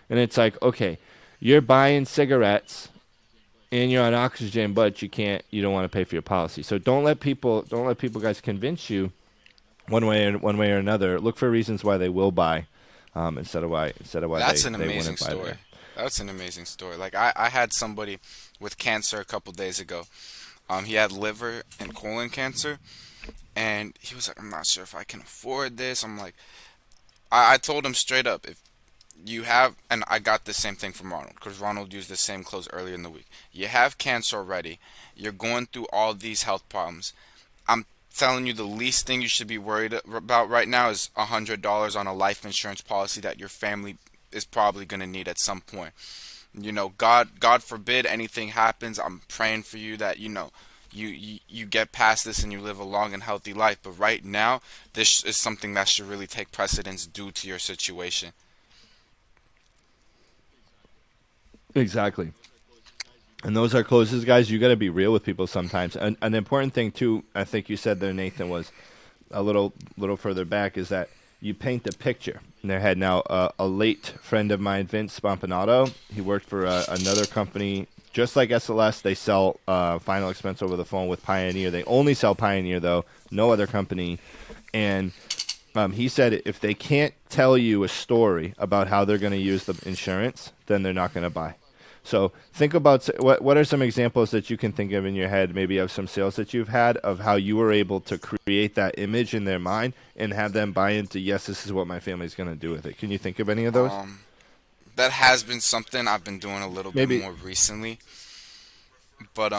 And it's like, okay, you're buying cigarettes and you're on oxygen, but you don't want to pay for your policy. So don't let people guys convince you one way or another. Look for reasons why they will buy, instead of why That's an they amazing wouldn't buy story. there. That's an amazing story. Like I had somebody with cancer a couple days ago. He had liver and colon cancer, and he was like, "I'm not sure if I can afford this." I'm like, I told him straight up, if you have, and I got the same thing from Ronald because Ronald used the same clothes earlier in the week. You have cancer already. You're going through all these health problems. I'm telling you, the least thing you should be worried about right now is $100 on a life insurance policy that your family is probably going to need at some point. God forbid anything happens. I'm praying for you that you get past this and you live a long and healthy life. But right now, this is something that should really take precedence due to your situation. Exactly. And those are closes, guys. You got to be real with people sometimes. And an important thing too, I think you said there, Nathan, was a little further back, is that you paint the picture in their head. Now, a late friend of mine, Vince Spampanato, he worked for another company just like SLS. They sell final expense over the phone with Pioneer. They only sell Pioneer though, no other company. And he said if they can't tell you a story about how they're going to use the insurance, then they're not going to buy. So think about what are some examples that you can think of in your head, maybe of some sales that you've had, of how you were able to create that image in their mind and have them buy into, yes, this is what my family's going to do with it. Can you think of any of those? That has been something I've been doing a little bit Maybe. more recently. But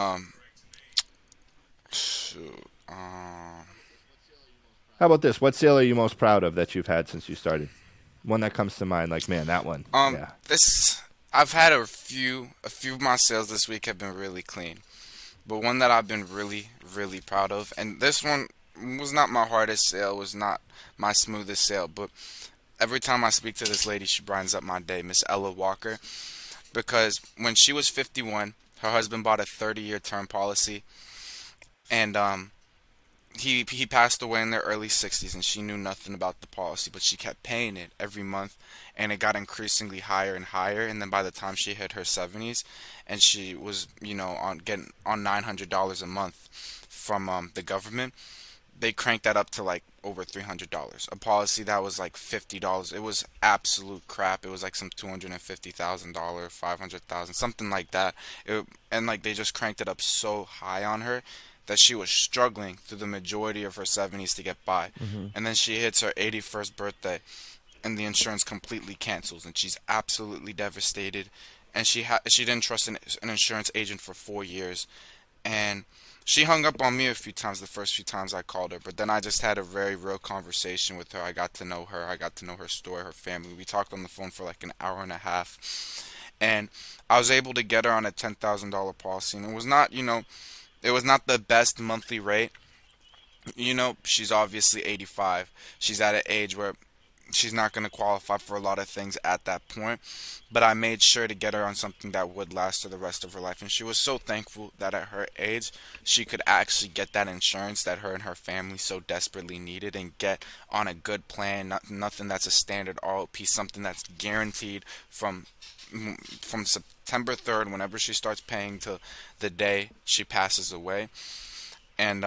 shoot, How about this? What sale are you most proud of that you've had since you started? One that comes to mind, like, man, that one. Yeah. this I've had a few of my sales this week have been really clean. But one that I've been really, really proud of, and this one was not my hardest sale, was not my smoothest sale, but every time I speak to this lady, she brightens up my day, Miss Ella Walker, because when she was 51, her husband bought a 30-year term policy, and he passed away in their early 60s, and she knew nothing about the policy, but she kept paying it every month, and it got increasingly higher and higher. And then by the time she hit her 70s, and she was on getting on $900 a month from the government, they cranked that up to like over $300. A policy that was like $50, it was absolute crap. It was like some $250,000, 500,000, something like that. And like they just cranked it up so high on her that she was struggling through the majority of her 70s to get by. Hmm. And then she hits her 81st birthday and the insurance completely cancels and she's absolutely devastated. And she didn't trust an insurance agent for 4 years. And she hung up on me a few times the first few times I called her, but then I just had a very real conversation with her. I got to know her. I got to know her story, her family. We talked on the phone for like an hour and a half. And I was able to get her on a $10,000 policy. And it was not, it was not the best monthly rate. She's obviously 85. She's at an age where she's not going to qualify for a lot of things at that point. But I made sure to get her on something that would last her the rest of her life. And she was so thankful that at her age, she could actually get that insurance that her and her family so desperately needed and get on a good plan, nothing that's a standard ROP, something that's guaranteed from September 3rd, whenever she starts paying, to the day she passes away. And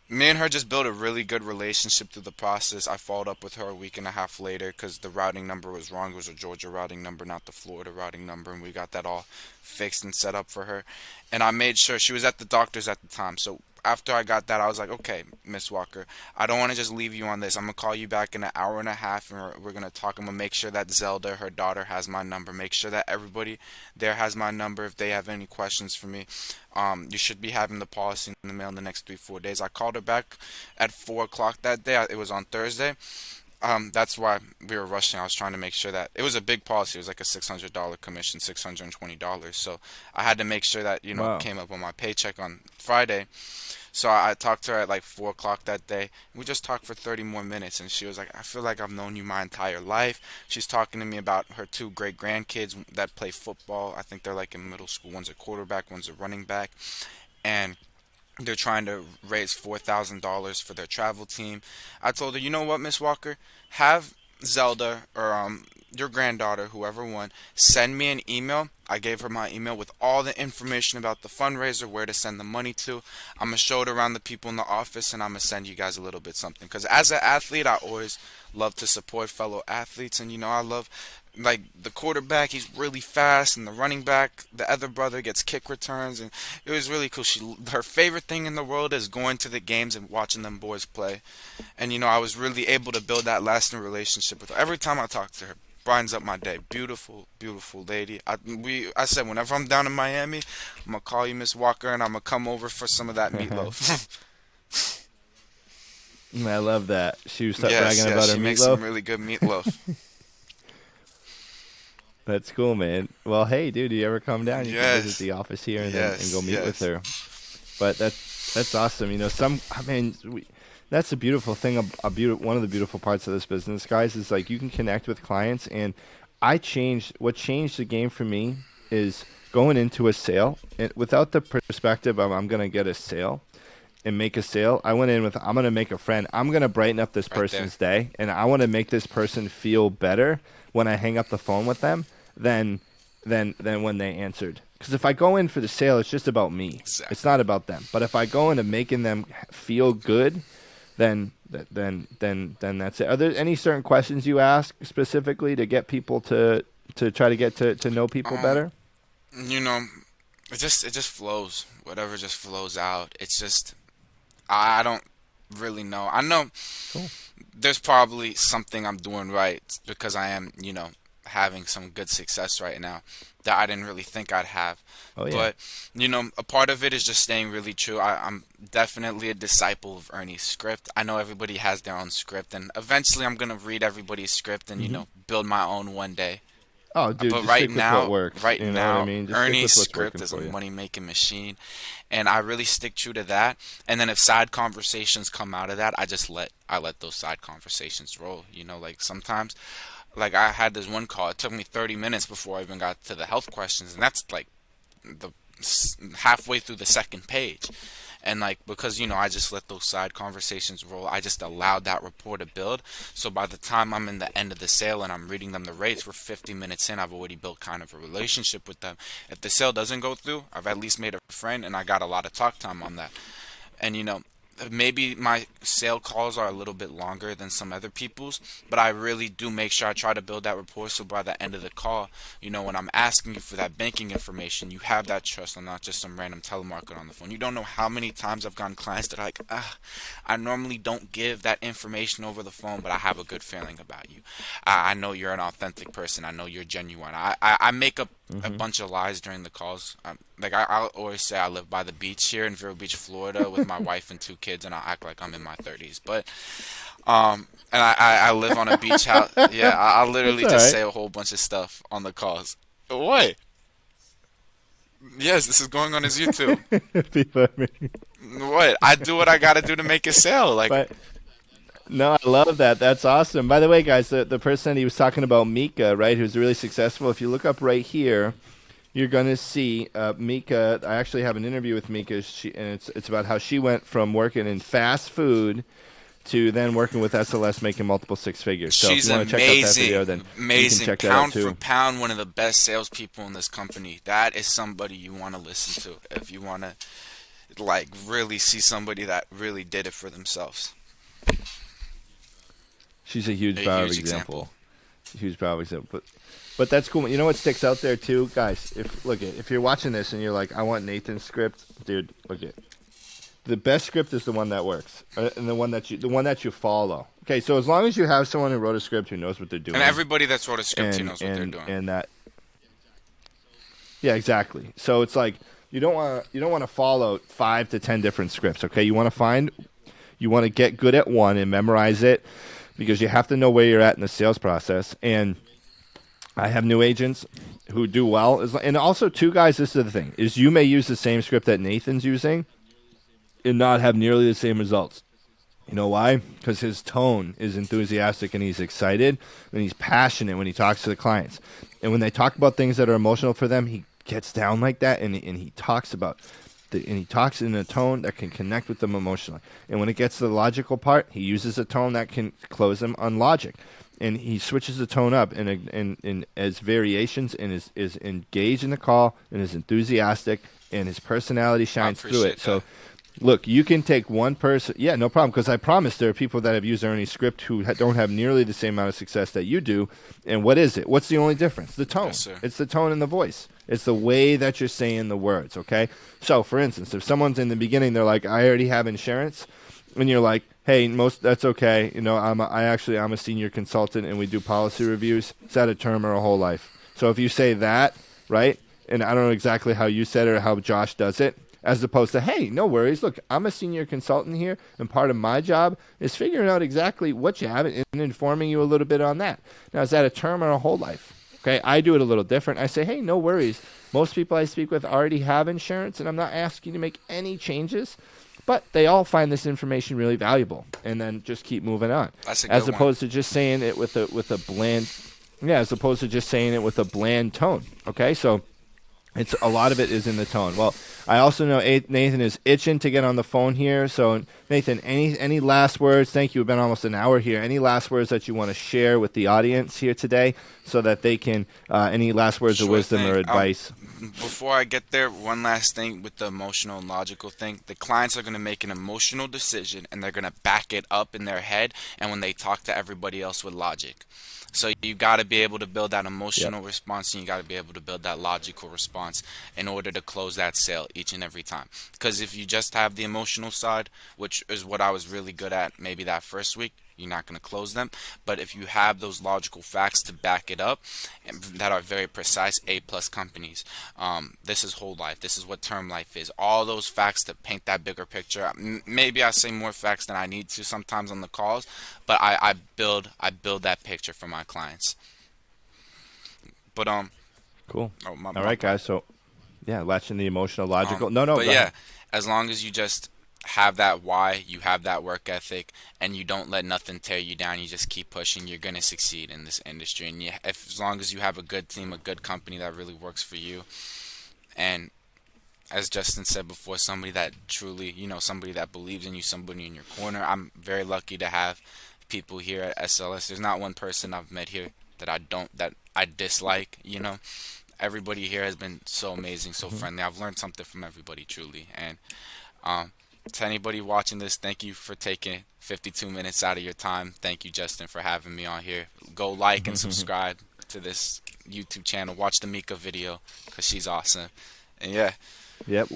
me and her just built a really good relationship through the process. I followed up with her a week and a half later because the routing number was wrong. It was a Georgia routing number, not the Florida routing number, and we got that all fixed and set up for her. And I made sure she was at the doctor's at the time. So after I got that, I was like, okay, Miss Walker, I don't want to just leave you on this. I'm going to call you back in an hour and a half, and we're going to talk. I'm going to make sure that Zelda, her daughter, has my number. Make sure that everybody there has my number if they have any questions for me. You should be having the policy in the mail in the next 3-4 days. I called her back at 4 o'clock that day. It was on Thursday. That's why we were rushing. I was trying to make sure that it was a big policy. It was like a $600 commission, $620. So I had to make sure that, it Wow. came up on my paycheck on Friday. So I talked to her at like 4 o'clock that day. We just talked for 30 more minutes, and she was like, "I feel like I've known you my entire life." She's talking to me about her two great grandkids that play football. I think they're like in middle school. One's a quarterback, one's a running back, and they're trying to raise $4,000 for their travel team. I told her, you know what, Miss Walker, have Zelda or your granddaughter, whoever won, send me an email. I gave her my email with all the information about the fundraiser, where to send the money to. I'm gonna show it around the people in the office, and I'm gonna send you guys a little bit something. Because as an athlete, I always love to support fellow athletes, and I love like the quarterback, he's really fast, and the running back, the other brother, gets kick returns, and it was really cool. Her favorite thing in the world is going to the games and watching them boys play, and I was really able to build that lasting relationship with her. Every time I talk to her, brightens up my day. Beautiful, beautiful lady. I said whenever I'm down in Miami, I'm gonna call you Miss Walker, and I'm gonna come over for some of that meatloaf. I love that. She was Yes, bragging yes, about her she makes some meatloaf. really good meatloaf. That's cool, man. Well, hey, dude, you ever come down? You can visit Yes, the office here and go yes, meet with yes. her. But that's awesome. I mean, that's a beautiful thing. One of the beautiful parts of this business, guys, is like you can connect with clients. And what changed the game for me is going into a sale and without the perspective of I'm going to get a sale and make a sale. I went in with I'm going to make a friend. I'm going to brighten up this Right there. person's day, and I want to make this person feel better when I hang up the phone with them than than when they answered. Because if I go in for the sale, it's just about me. It's Exactly. not about them. But if I go into making them feel good, then that's it. Are there any certain questions you ask specifically to get people to try to get to know people Um, better? you know, it just flows. Whatever just flows out. It's just I don't really know. I know Cool. there's probably something I'm doing right because I am, having some good success right now that I didn't really think I'd have. Oh yeah. But, a part of it is just staying really true. I'm definitely a disciple of Ernie's script. I know everybody has their own script, and eventually I'm going to read everybody's script and, Hmm. build my own one day. Oh, dude, But just right stick with what now, works. right You know what I now, mean? Just stick Ernie's with what's script working is a for you. money making machine, and I really stick true to that. And then if side conversations come out of that, I let those side conversations roll. Like sometimes, like I had this one call. It took me 30 minutes before I even got to the health questions, and that's like the halfway through the second page. And like because I just let those side conversations roll, I just allowed that rapport to build. So by the time I'm in the end of the sale and I'm reading them the rates, we're 50 minutes in, I've already built kind of a relationship with them. If the sale doesn't go through, I've at least made a friend, and I got a lot of talk time on that. And maybe my sale calls are a little bit longer than some other people's, but I really do make sure I try to build that rapport, so by the end of the call, when I'm asking you for that banking information, you have that trust. I'm not just some random telemarketer on the phone. You don't know how many times I've gotten clients that are like, I normally don't give that information over the phone, but I have a good feeling about you. I know you're an authentic person. I know you're genuine. I make up a Hmm. bunch of lies during the calls. Like I'll always say I live by the beach here in Vero Beach, Florida, with my wife and two kids, and I'll act like I'm in my 30s. But and I live on a beach house. Yeah, I That's literally all just right. say a whole bunch of stuff on the calls. What? Yes, this is going on his YouTube. People, I mean, What? I do what I gotta do to make it sell. Like, but no, I love that. That's awesome. By the way, guys, the person he was talking about, Mika, right, who's really successful. If you look up right here, you're gonna see Mika. I actually have an interview with Mika. And it's about how she went from working in fast food to then working with SLS, making multiple six figures. So if she's you want to check out that video, amazing, then you can amazing. check that out Pound for too. pound, one of the best salespeople in this company. That is somebody you want to listen to if you want to like really see somebody that really did it for themselves. She's a huge A power of huge example. example. Huge power of example. But that's cool. You know what sticks out there too, guys? If you're watching this and you're like, I want Nathan's script, dude, look it. The best script is the one that works, and the one that you follow. Okay, so as long as you have someone who wrote a script who knows what they're And doing, everybody that's wrote a script, he and knows what they're and doing. and that, yeah, exactly. So it's like you don't want to follow 5 to 10 different scripts. Okay, you want to get good at one and memorize it. because you have to know where you're at in the sales process. And I have new agents who do well. And also, too, guys, this is the thing, is you may use the same script that Nathan's using and not have nearly the same results. You know why? Because his tone is enthusiastic and he's excited and he's passionate when he talks to the clients. And when they talk about things that are emotional for them, he gets down like that and he talks about and he talks in a tone that can connect with them emotionally. And when it gets to the logical part, he uses a tone that can close them on logic. And he switches the tone up and as variations and is engaged in the call and is enthusiastic and his personality shines through it. So look, you can take one person. Yeah, no problem, because I promise there are people that have used Ernie's script who don't have nearly the same amount of success that you do. And what is it? What's the only difference? The tone. Yes, it's the tone and the voice. It's the way that you're saying the words, okay? So, for instance, if someone's in the beginning, they're like, I already have insurance, and you're like, hey, that's okay. You know, I'm a senior consultant, and we do policy reviews. Is that a term or a whole life? So if you say that, right, and I don't know exactly how you said it or how Josh does it, as opposed to, hey, no worries. Look, I'm a senior consultant here, and part of my job is figuring out exactly what you have and informing you a little bit on that. Now, is that a term or a whole life? Okay, I do it a little different. I say, hey, no worries. Most people I speak with already have insurance, and I'm not asking you to make any changes, but they all find this information really valuable, and then just keep moving on. That's a good as opposed to just saying it with a bland, as opposed to just saying it with a bland tone. Okay, so it's a lot of it is in the tone. Well, I also know Nathan is itching to get on the phone here. So, Nathan, any last words? Thank you. We've been almost an hour here. Any last words that you want to share with the audience here today so that they can, any last words of wisdom or advice? Before I get there, one last thing with the emotional and logical thing. The clients are going to make an emotional decision, and they're going to back it up in their head and when they talk to everybody else with logic. So you got to be able to build that emotional response, and you got to be able to build that logical response in order to close that sale each and every time. Because if you just have the emotional side, which is what I was really good at maybe that first week, you're not going to close them. But if you have those logical facts to back it up that are very precise, A-plus companies, this is whole life, this is what term life is, all those facts to paint that bigger picture. Maybe I say more facts than I need to sometimes on the calls, but I build that picture for my clients. But cool. All right, guys. So latching the emotional, logical. But yeah, as long as you just have that why, you have that work ethic, and you don't let nothing tear you down, you just keep pushing, you're going to succeed in this industry. And as long as you have a good team, a good company that really works for you, and as Justin said before, somebody that truly, somebody that believes in you, somebody in your corner. I'm very lucky to have people here at SLS. There's not one person I've met here that I dislike, Everybody here has been so amazing, so friendly. I've learned something from everybody, truly. And to anybody watching this, thank you for taking 52 minutes out of your time. Thank you, Justin, for having me on here. Go like and subscribe to this YouTube channel. Watch the Mika video because she's awesome. And Yep.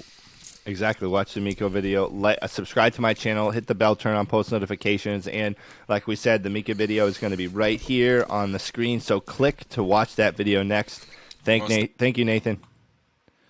Exactly. Watch the Mika video. Subscribe to my channel. Hit the bell, turn on post notifications. And like we said, the Mika video is going to be right here on the screen. So click to watch that video next. Thank you, Nathan.